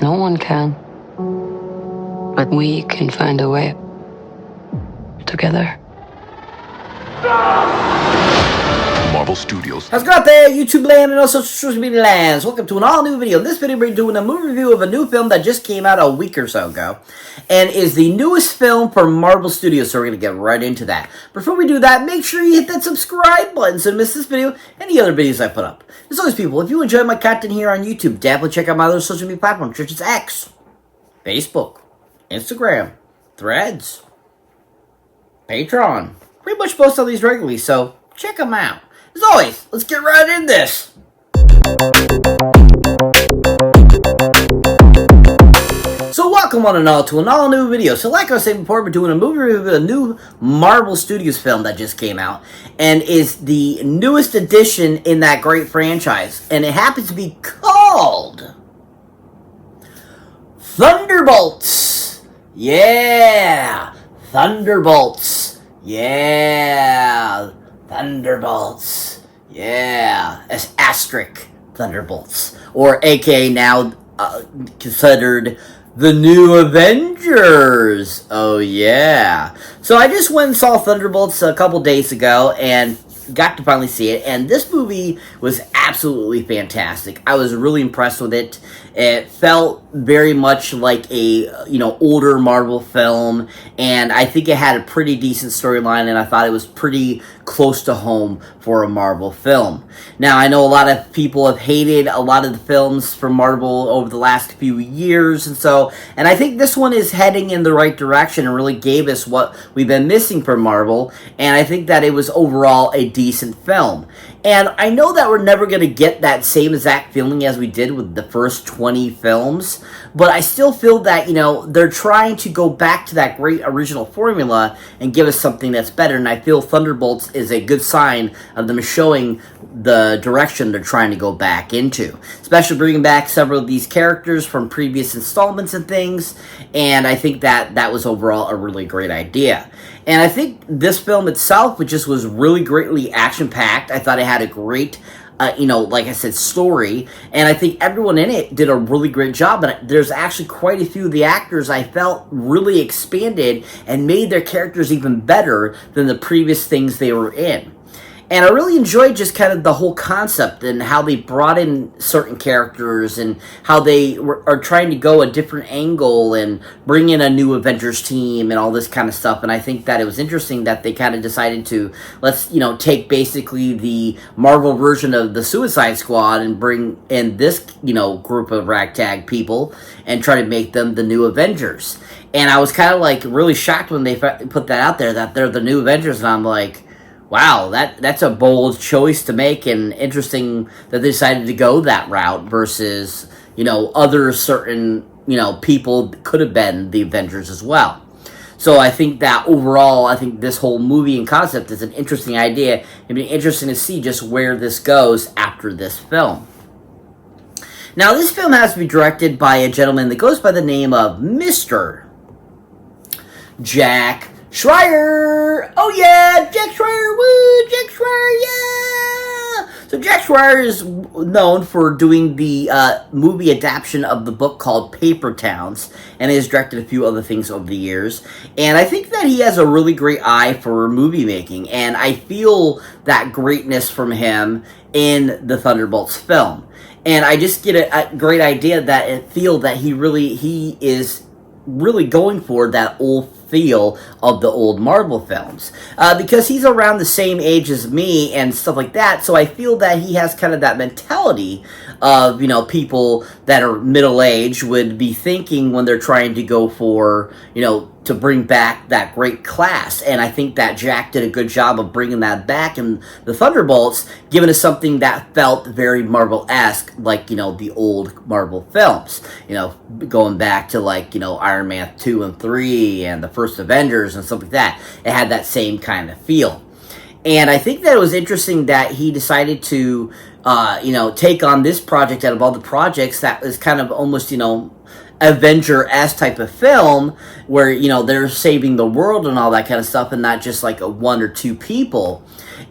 No one can. But we can find a way. Together. Marvel Studios. How's it going out there, YouTube land and also social media lands? Welcome to an all-new video. In this video, we're doing a movie review of a new film that just came out a week or so ago, and is the newest film for Marvel Studios, so we're going to get right into that. Before we do that, make sure you hit that subscribe button so you don't miss this video and any other videos I put up. As always, people, if you enjoy my content here on YouTube, definitely check out my other social media platforms, such as X, Facebook, Instagram, Threads, Patreon. Pretty much post all these regularly, so check them out. As always, let's get right in this. So welcome one and all to an all-new video. So like I was saying before, we're doing a movie review of a new Marvel Studios film that just came out, and is the newest addition in that great franchise, and it happens to be called Thunderbolts. Yeah, Thunderbolts. Yeah, Thunderbolts. Yeah, as asterisk Thunderbolts, or aka now considered the new Avengers. Oh yeah. So I just went and saw Thunderbolts a couple days ago and got to finally see it, and this movie was absolutely fantastic. I was really impressed with it. It felt very much like a, older Marvel film, and I think it had a pretty decent storyline, and I thought it was pretty close to home for a Marvel film. Now, I know a lot of people have hated a lot of the films from Marvel over the last few years, and I think this one is heading in the right direction and really gave us what we've been missing from Marvel, and I think that it was overall a decent film. And I know that we're never going to get that same exact feeling as we did with the first 20 films, but I still feel that, they're trying to go back to that great original formula and give us something that's better, and I feel Thunderbolts is a good sign of them showing the direction they're trying to go back into, especially bringing back several of these characters from previous installments and things, and I think that was overall a really great idea. And I think this film itself, which just was really greatly action-packed. I thought it had a great, like I said, story. And I think everyone in it did a really great job. But there's actually quite a few of the actors I felt really expanded and made their characters even better than the previous things they were in. And I really enjoyed just kind of the whole concept and how they brought in certain characters and how they are trying to go a different angle and bring in a new Avengers team and all this kind of stuff. And I think that it was interesting that they kind of decided to, let's, take basically the Marvel version of the Suicide Squad and bring in this, group of ragtag people and try to make them the new Avengers. And I was kind of like really shocked when they put that out there, that they're the new Avengers. And I'm like, wow, that's a bold choice to make, and interesting that they decided to go that route versus, other certain, people could have been the Avengers as well. So I think that overall, I think this whole movie and concept is an interesting idea. It'd be interesting to see just where this goes after this film. Now, this film has to be directed by a gentleman that goes by the name of Mr. Jack Schreier! Oh yeah! Jack Schreier! Woo! Jack Schreier! Yeah! So Jack Schreier is known for doing the movie adaptation of the book called Paper Towns, and he has directed a few other things over the years. And I think that he has a really great eye for movie making, and I feel that greatness from him in the Thunderbolts film. And I just get a great idea that I feel that he is really going for that old feel of the old Marvel films, because he's around the same age as me and stuff like that, so I feel that he has kind of that mentality of, people that are middle-aged would be thinking when they're trying to go for, to bring back that great class. And I think that Jack did a good job of bringing that back in the Thunderbolts, giving us something that felt very Marvel-esque, like, the old Marvel films. Going back to, like, Iron Man 2 and 3 and the first Avengers and stuff like that. It had that same kind of feel. And I think that it was interesting that he decided to, take on this project out of all the projects that was kind of almost, Avenger-esque type of film where, they're saving the world and all that kind of stuff and not just like a one or two people.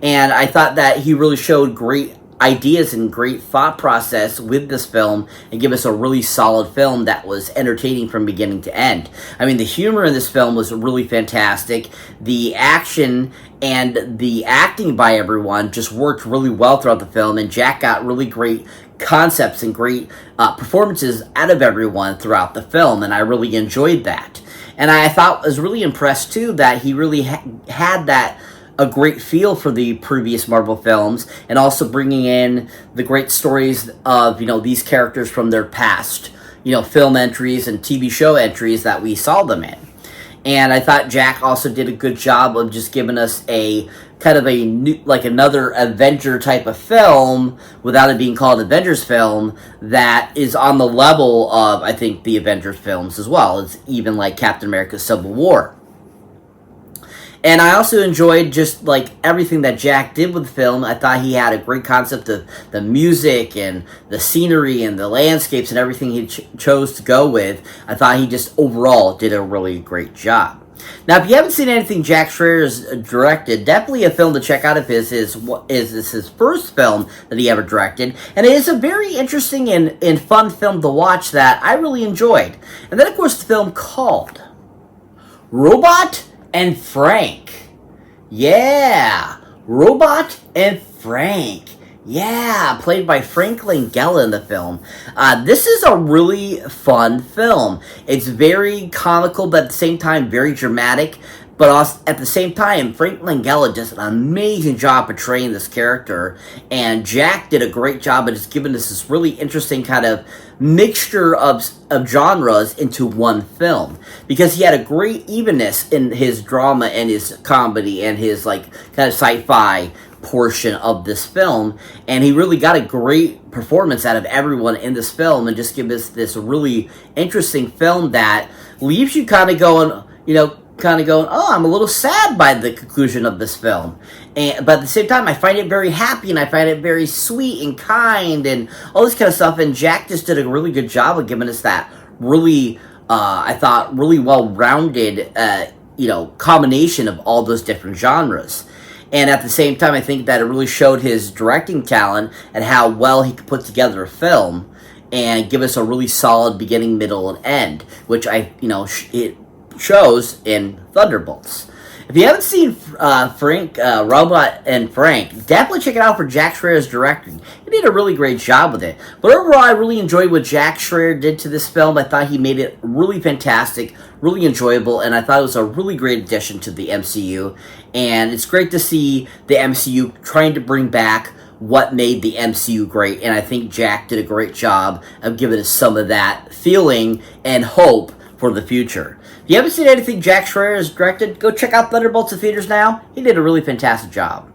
And I thought that he really showed great ideas and great thought process with this film and give us a really solid film that was entertaining from beginning to end. I mean, the humor in this film was really fantastic. The action and the acting by everyone just worked really well throughout the film, and Jack got really great concepts and great performances out of everyone throughout the film, and I really enjoyed that. And I thought, was really impressed too that he really had that a great feel for the previous Marvel films, and also bringing in the great stories of, you know, these characters from their past, you know, film entries and TV show entries that we saw them in. And I thought Jack also did a good job of just giving us a kind of a new, like another Avenger type of film without it being called Avengers film that is on the level of, I think, the Avengers films as well. It's even like Captain America Civil War. And I also enjoyed just like everything that Jack did with the film. I thought he had a great concept of the music and the scenery and the landscapes and everything he chose to go with. I thought he just overall did a really great job. Now, if you haven't seen anything Jack Schrader has directed, definitely a film to check out of his is his first film that he ever directed. And it is a very interesting and fun film to watch that I really enjoyed. And then, of course, the film called Robot and Frank. Yeah, Robot and Frank. Yeah, played by Frank Langella in the film. This is a really fun film. It's very comical, but at the same time, very dramatic. But also, at the same time, Frank Langella does an amazing job portraying this character. And Jack did a great job of just giving us this really interesting kind of mixture of genres into one film. Because he had a great evenness in his drama and his comedy and his like kind of sci-fi portion of this film, and he really got a great performance out of everyone in this film, and just give us this really interesting film that leaves you kind of going, oh, I'm a little sad by the conclusion of this film, but at the same time, I find it very happy, and I find it very sweet and kind, and all this kind of stuff, and Jack just did a really good job of giving us that really, I thought, really well-rounded, combination of all those different genres. And at the same time, I think that it really showed his directing talent and how well he could put together a film and give us a really solid beginning, middle, and end, which it shows in Thunderbolts. If you haven't seen Robot and Frank, definitely check it out for Jack Schrader's directing. He did a really great job with it. But overall, I really enjoyed what Jack Schrader did to this film. I thought he made it really fantastic, really enjoyable, and I thought it was a really great addition to the MCU. And it's great to see the MCU trying to bring back what made the MCU great, and I think Jack did a great job of giving us some of that feeling and hope for the future. If you haven't seen anything Jack Schrader has directed, go check out Thunderbolts in theaters now. He did a really fantastic job.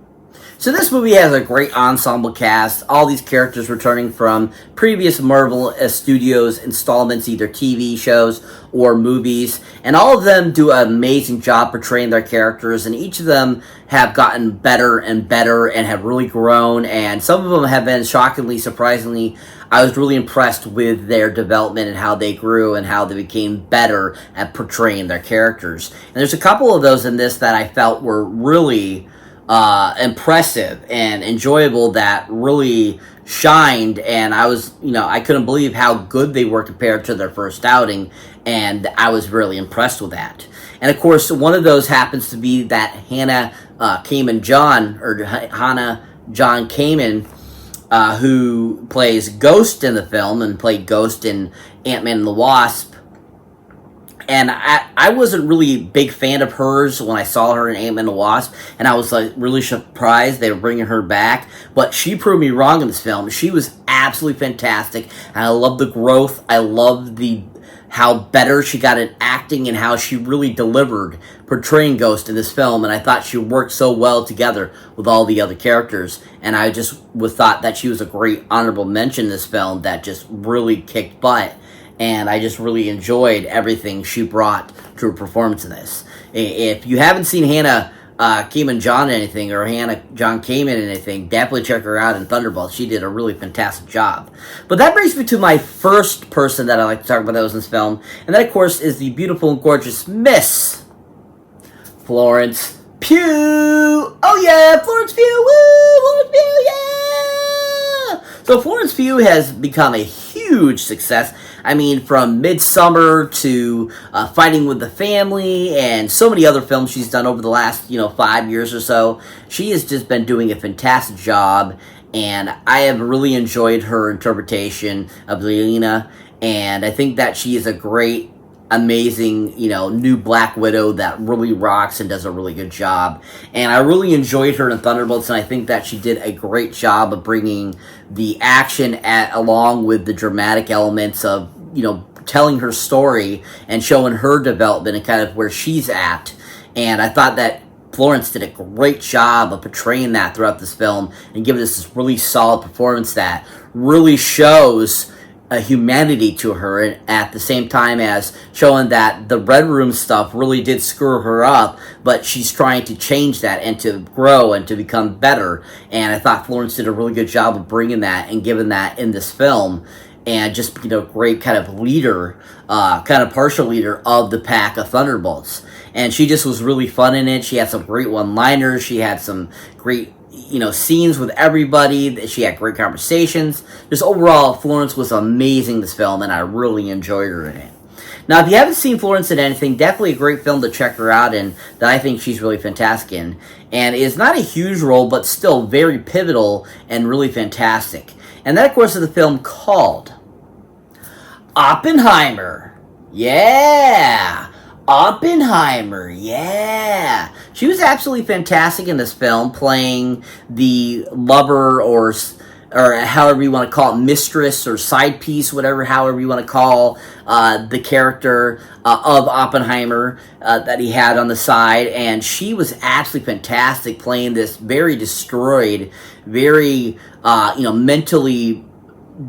So this movie has a great ensemble cast, all these characters returning from previous Marvel Studios installments, either TV shows or movies, and all of them do an amazing job portraying their characters, and each of them have gotten better and better and have really grown, and some of them have been shockingly, surprisingly, I was really impressed with their development and how they grew and how they became better at portraying their characters. And there's a couple of those in this that I felt were really impressive and enjoyable, that really shined, and I couldn't believe how good they were compared to their first outing, and I was really impressed with that. And of course, one of those happens to be that Hannah John Kamen, who plays Ghost in the film and played Ghost in Ant-Man and the Wasp. And I wasn't really a big fan of hers when I saw her in Ant-Man and the Wasp, and I was like really surprised they were bringing her back. But she proved me wrong in this film. She was absolutely fantastic, and I love the growth. I love how better she got at acting and how she really delivered portraying Ghost in this film. And I thought she worked so well together with all the other characters. And I just thought that she was a great honorable mention in this film that just really kicked butt. And I just really enjoyed everything she brought to her performance in this. If you haven't seen Hannah John in anything, or Hannah John Kamen in anything, definitely check her out in Thunderbolts. She did a really fantastic job. But that brings me to my first person that I like to talk about that was in this film. And that, of course, is the beautiful and gorgeous Miss Florence Pugh. Oh, yeah, Florence Pugh. Woo! Florence Pugh, yeah! So Florence Pugh has become a huge success. I mean, from Midsummer to Fighting with the Family and so many other films she's done over the last, 5 years or so. She has just been doing a fantastic job, and I have really enjoyed her interpretation of Yelena, and I think that she is a great, amazing, new Black Widow that really rocks and does a really good job. And I really enjoyed her in Thunderbolts, and I think that she did a great job of bringing the action along with the dramatic elements of, telling her story and showing her development and kind of where she's at. And I thought that Florence did a great job of portraying that throughout this film and giving us this really solid performance that really shows a humanity to her, and at the same time as showing that the Red Room stuff really did screw her up, but she's trying to change that and to grow and to become better. And I thought Florence did a really good job of bringing that and giving that in this film, and just great kind of leader, kind of partial leader of the pack of Thunderbolts. And she just was really fun in it. She had some great one-liners. She had some great scenes with everybody. She had great conversations. Just overall, Florence was amazing this film, and I really enjoyed her in it. Now, if you haven't seen Florence in anything, definitely a great film to check her out in that I think she's really fantastic in. And it's not a huge role, but still very pivotal and really fantastic. And that, of course, is the film called Oppenheimer. Yeah! Oppenheimer, yeah. She was absolutely fantastic in this film, playing the lover or however you want to call it, mistress or side piece, however you want to call the character of Oppenheimer that he had on the side. And she was absolutely fantastic playing this very destroyed, very, mentally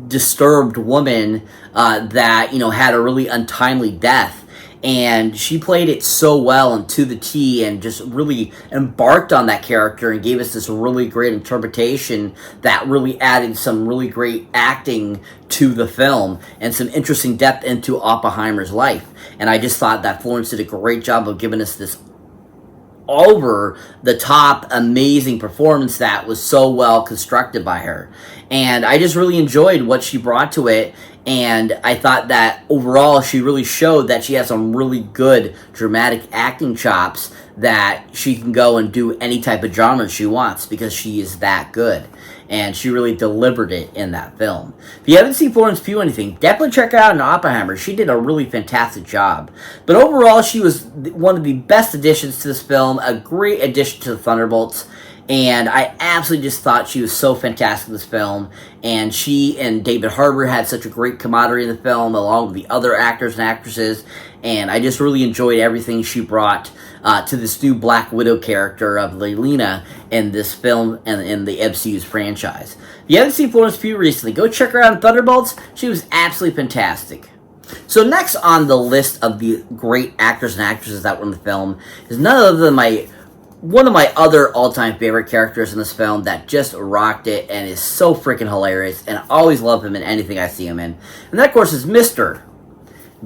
disturbed woman that, had a really untimely death. And she played it so well and to the T, and just really embarked on that character and gave us this really great interpretation that really added some really great acting to the film and some interesting depth into Oppenheimer's life. And I just thought that Florence did a great job of giving us this over the top amazing performance that was so well constructed by her. And I just really enjoyed what she brought to it, and I thought that overall she really showed that she has some really good dramatic acting chops, that she can go and do any type of genre she wants because she is that good. And she really delivered it in that film. If you haven't seen Florence Pugh anything, definitely check her out in Oppenheimer. She did a really fantastic job. But overall, she was one of the best additions to this film, a great addition to the Thunderbolts. And I absolutely just thought she was so fantastic in this film. And she and David Harbour had such a great camaraderie in the film, along with the other actors and actresses. And I just really enjoyed everything she brought to this new Black Widow character of Yelena in this film and in the MCU's franchise. If you haven't seen Florence Pugh recently, go check her out in Thunderbolts. She was absolutely fantastic. So next on the list of the great actors and actresses that were in the film is none other than one of my other all-time favorite characters in this film that just rocked it and is so freaking hilarious, and I always love him in anything I see him in. And that, of course, is Mr.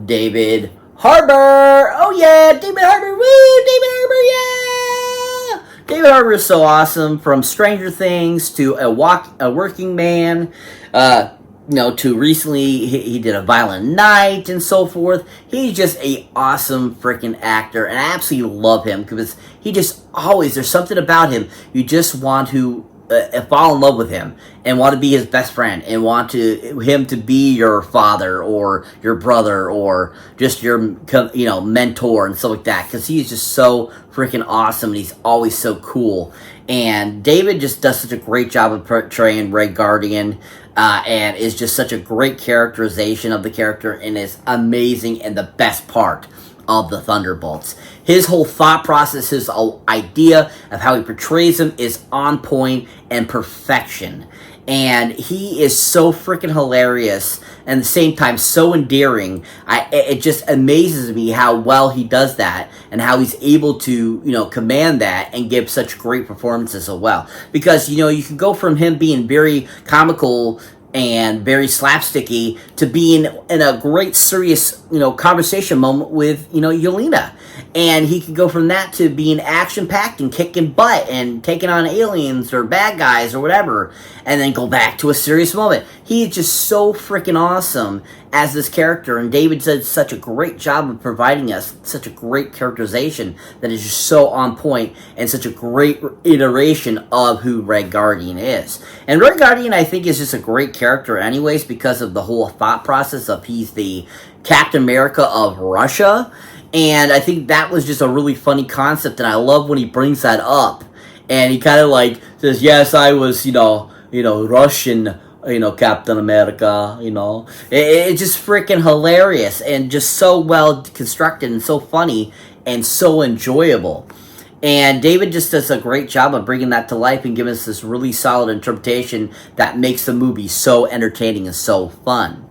David Harbour. Oh yeah, David Harbour. Woo, David Harbour, yeah. David Harbour is so awesome, from Stranger Things to a working man, to recently he did A Violent Night and so forth. He's just a awesome freaking actor, and I absolutely love him because he just always, there's something about him you just want to fall in love with him and want to be his best friend and want him to be your father or your brother or just your mentor and stuff like that, because he's just so freaking awesome and he's always so cool. And David just does such a great job of portraying Red Guardian, and is just such a great characterization of the character, and is amazing and the best part of the Thunderbolts. His whole thought process, his whole idea of how he portrays them is on point and perfection. And he is so freaking hilarious and at the same time so endearing. It just amazes me how well he does that and how he's able to, command that and give such great performances as well. Because, you can go from him being very comical and very slapsticky to being in a great serious, conversation moment with, Yelena. And he could go from that to being action-packed and kicking butt and taking on aliens or bad guys or whatever, and then go back to a serious moment. He is just so freaking awesome as this character, and David did such a great job of providing us such a great characterization that is just so on point and such a great iteration of who Red Guardian is. And Red Guardian, I think, is just a great character anyways because of the whole thought process of he's the Captain America of Russia. And I think that was just a really funny concept, and I love when he brings that up. And he kind of like says, yes, I was, Russian, Captain America, It's just freaking hilarious and just so well constructed and so funny and so enjoyable. And David just does a great job of bringing that to life and giving us this really solid interpretation that makes the movie so entertaining and so fun.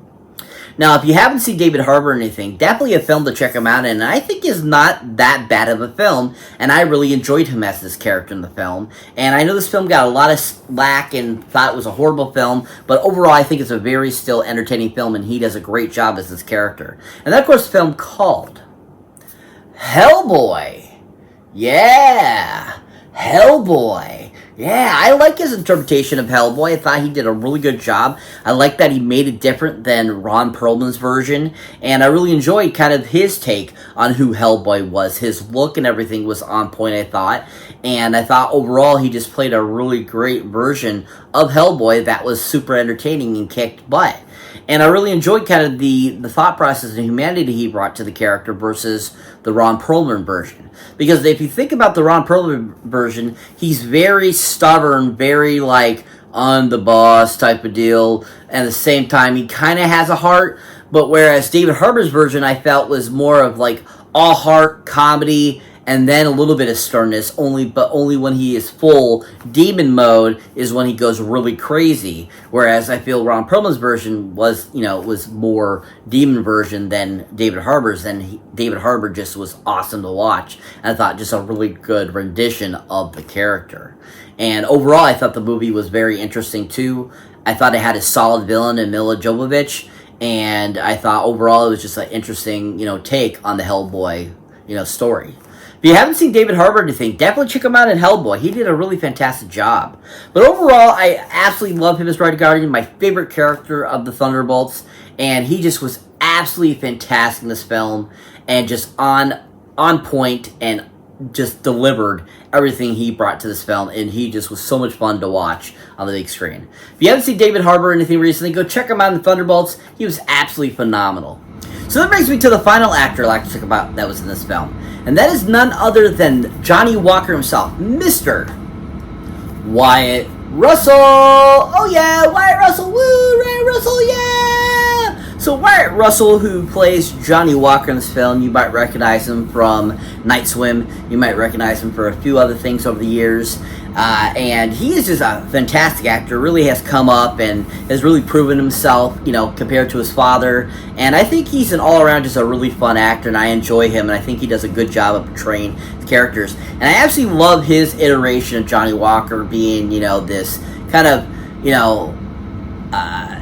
Now, if you haven't seen David Harbour or anything, definitely a film to check him out in, and I think is not that bad of a film, and I really enjoyed him as this character in the film. And I know this film got a lot of slack and thought it was a horrible film, but overall I think it's a very still entertaining film, and he does a great job as this character. And that, of course, the film called Hellboy. Yeah, Hellboy. Yeah, I like his interpretation of Hellboy. I thought he did a really good job. I like that he made it different than Ron Perlman's version, and I really enjoyed kind of his take on who Hellboy was. His look and everything was on point, I thought, and I thought overall he just played a really great version of Hellboy that was super entertaining and kicked butt. And I really enjoyed kind of the thought process and humanity he brought to the character versus the Ron Perlman version. Because if you think about the Ron Perlman version, he's very stubborn, very like on the boss type of deal. And at the same time, he kind of has a heart. But whereas David Harbour's version, I felt was more of like all heart comedy and then a little bit of sternness, but only when he is full demon mode is when he goes really crazy. Whereas I feel Ron Perlman's version was, was more demon version than David Harbour's, and David Harbour just was awesome to watch. And I thought just a really good rendition of the character. And overall, I thought the movie was very interesting too. I thought it had a solid villain in Milla Jovovich, and I thought overall it was just an interesting, take on the Hellboy, story. If you haven't seen David Harbour or anything, definitely check him out in Hellboy. He did a really fantastic job. But overall, I absolutely love him as Red Guardian, my favorite character of the Thunderbolts. And he just was absolutely fantastic in this film. And just on point and just delivered everything he brought to this film. And he just was so much fun to watch on the big screen. If you haven't seen David Harbour or anything recently, go check him out in the Thunderbolts. He was absolutely phenomenal. So that brings me to the final actor I'd like to talk about that was in this film. And that is none other than Johnny Walker himself, Mr. Wyatt Russell. Oh yeah, Wyatt Russell, woo, Wyatt Russell, yeah! So Wyatt Russell, who plays Johnny Walker in this film, you might recognize him from Night Swim. You might recognize him for a few other things over the years. And he is just a fantastic actor, really has come up and has really proven himself, compared to his father. And I think he's an all-around just a really fun actor, and I enjoy him, and I think he does a good job of portraying the characters. And I absolutely love his iteration of Johnny Walker being, this kind of,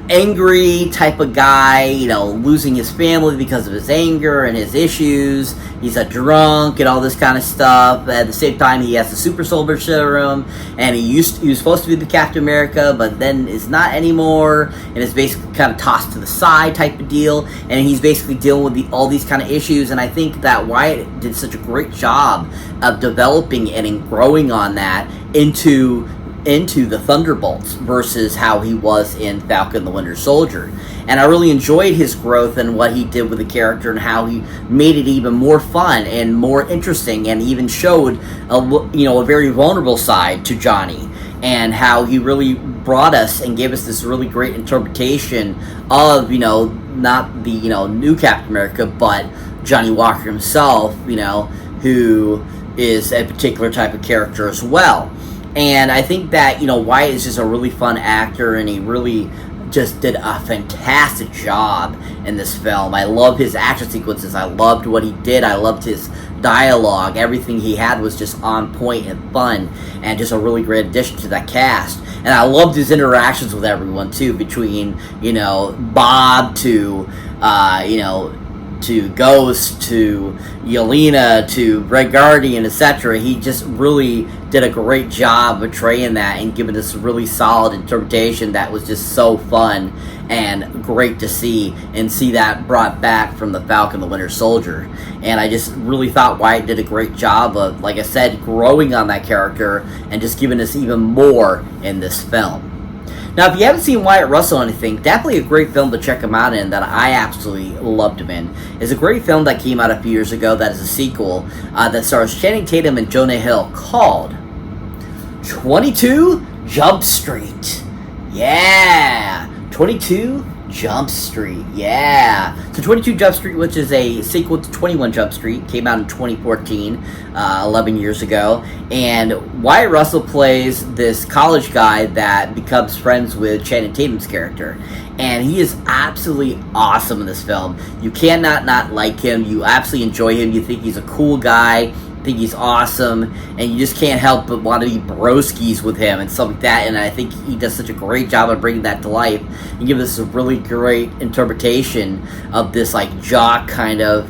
angry type of guy, losing his family because of his anger and his issues. He's a drunk and all this kind of stuff. At the same time, he has the super soldier serum, and he was supposed to be the Captain America, but then is not anymore, and is basically kind of tossed to the side type of deal. And he's basically dealing with all these kind of issues. And I think that Wyatt did such a great job of developing and growing on that into the Thunderbolts versus how he was in Falcon the Winter Soldier. And I really enjoyed his growth and what he did with the character and how he made it even more fun and more interesting, and even showed a very vulnerable side to Johnny, and how he really brought us and gave us this really great interpretation of not the new Captain America, but Johnny Walker himself, who is a particular type of character as well. And I think that, Wyatt is just a really fun actor, and he really just did a fantastic job in this film. I love his action sequences. I loved what he did. I loved his dialogue. Everything he had was just on point and fun, and just a really great addition to that cast. And I loved his interactions with everyone too, between Bob to to Ghost, to Yelena, to Red Guardian, etc. He just really did a great job portraying that and giving us a really solid interpretation that was just so fun and great to see, and see that brought back from the Falcon the Winter Soldier. And I just really thought Wyatt did a great job of, like I said, growing on that character and just giving us even more in this film. Now, if you haven't seen Wyatt Russell or anything, definitely a great film to check him out in that I absolutely loved him in. It's a great film that came out a few years ago that is a sequel that stars Channing Tatum and Jonah Hill called 22 Jump Street. Yeah! 22 Jump Street, yeah. So 22 Jump Street, which is a sequel to 21 Jump Street, came out in 2014, 11 years ago. And Wyatt Russell plays this college guy that becomes friends with Channing Tatum's character. And he is absolutely awesome in this film. You cannot not like him. You absolutely enjoy him. You think he's a cool guy. Think he's awesome, and you just can't help but want to be broskies with him and stuff like that. And I think he does such a great job of bringing that to life and give us a really great interpretation of this like jock kind of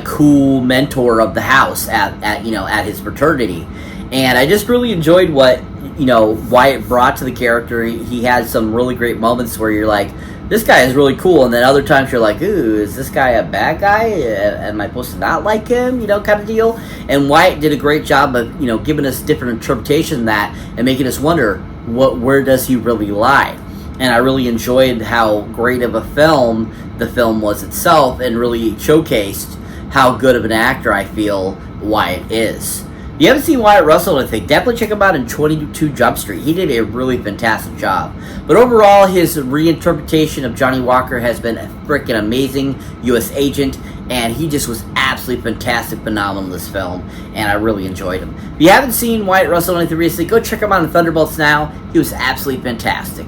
cool mentor of the house at his fraternity. And I just really enjoyed what Wyatt brought to the character. He had some really great moments where you're like, this guy is really cool, and then other times you're like, ooh, is this guy a bad guy? Am I supposed to not like him? Kind of deal. And Wyatt did a great job of, giving us different interpretation of that and making us wonder, where does he really lie? And I really enjoyed how great of a film the film was itself, and really showcased how good of an actor I feel Wyatt is. If you haven't seen Wyatt Russell, I think definitely check him out in 22 Jump Street. He did a really fantastic job. But overall, his reinterpretation of Johnny Walker has been freaking amazing. U.S. agent, and he just was absolutely fantastic, phenomenal in this film, and I really enjoyed him. If you haven't seen Wyatt Russell anything recently, go check him out in Thunderbolts now. He was absolutely fantastic.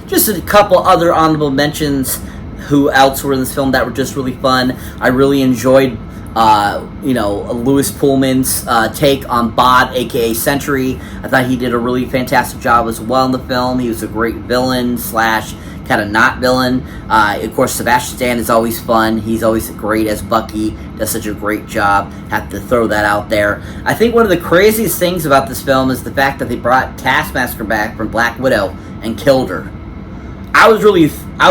Just a couple other honorable mentions. Who else were in this film that were just really fun? I really enjoyed Louis Pullman's take on Bob, aka Sentry. I thought he did a really fantastic job as well in the film. He was a great villain / kind of not villain. Of course, Sebastian Stan is always fun. He's always great as Bucky. Does such a great job. Have to throw that out there. I think one of the craziest things about this film is the fact that they brought Taskmaster back from Black Widow and killed her. I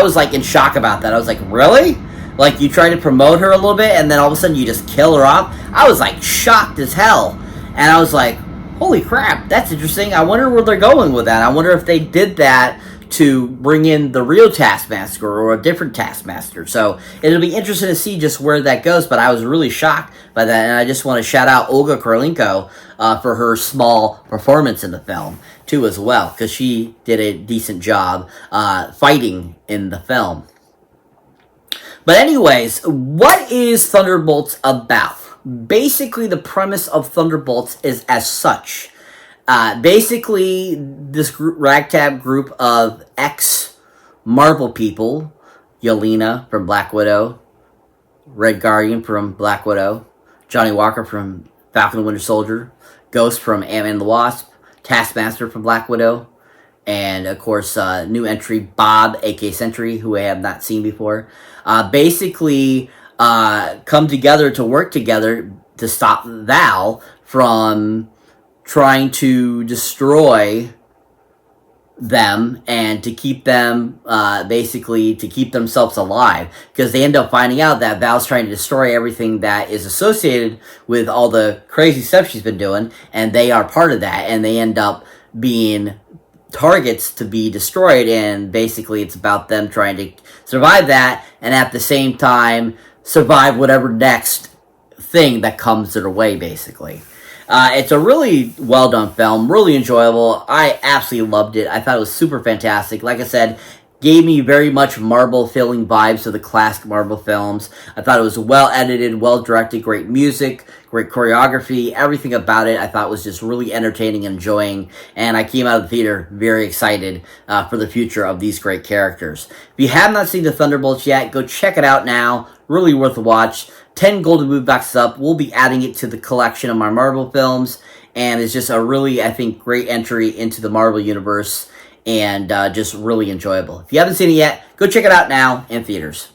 was like in shock about that. I was like, really? Like, you try to promote her a little bit, and then all of a sudden you just kill her off? I was, like, shocked as hell. And I was like, holy crap, that's interesting. I wonder where they're going with that. I wonder if they did that to bring in the real Taskmaster or a different Taskmaster. So, it'll be interesting to see just where that goes, but I was really shocked by that. And I just want to shout out Olga Kurylenko for her small performance in the film, too, as well. Because she did a decent job fighting in the film. But anyways, what is Thunderbolts about? Basically, the premise of Thunderbolts is as such. Basically, this ragtag group of ex-Marvel people, Yelena from Black Widow, Red Guardian from Black Widow, Johnny Walker from Falcon and Winter Soldier, Ghost from Ant-Man and the Wasp, Taskmaster from Black Widow, and, of course, new entry, Bob, a.k.a. Sentry, who I have not seen before, basically come together to work together to stop Val from trying to destroy them and to keep them, basically, to keep themselves alive. Because they end up finding out that Val's trying to destroy everything that is associated with all the crazy stuff she's been doing, and they are part of that, and they end up being targets to be destroyed, and basically it's about them trying to survive that, and at the same time survive whatever next thing that comes their way, basically. It's a really well done film, really enjoyable. I absolutely loved it. I thought it was super fantastic. Like I said, Gave me very much Marvel feeling vibes of the classic Marvel films. I thought it was well edited, well directed, great music, great choreography, everything about it I thought was just really entertaining and enjoying, and I came out of the theater very excited for the future of these great characters. If you have not seen the Thunderbolts yet, go check it out now. Really worth a watch. 10 golden movie boxes up. We'll be adding it to the collection of my Marvel films, and it's just a really, I think, great entry into the Marvel universe, and just really enjoyable. If you haven't seen it yet, go check it out now in theaters.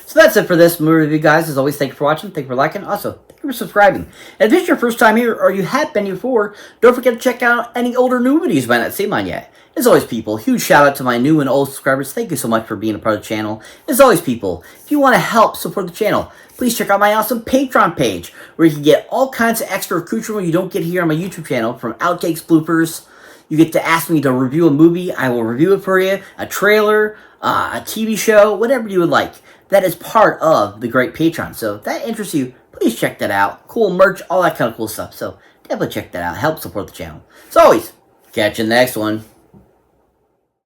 So that's it for this movie review, guys. As always, thank you for watching. Thank you for liking. Also, thank you for subscribing. And if this is your first time here, or you have been here before, don't forget to check out any older new videos you might not seen mine yet. As always, people, huge shout out to my new and old subscribers. Thank you so much for being a part of the channel. As always, people, if you want to help support the channel, please check out my awesome Patreon page, where you can get all kinds of extra accoutrement you don't get here on my YouTube channel, from outtakes, bloopers. You get to ask me to review a movie. I will review it for you. A trailer, a TV show, whatever you would like. That is part of the great Patreon. So if that interests you, please check that out. Cool merch, all that kind of cool stuff. So definitely check that out. Help support the channel. As always, catch you in the next one.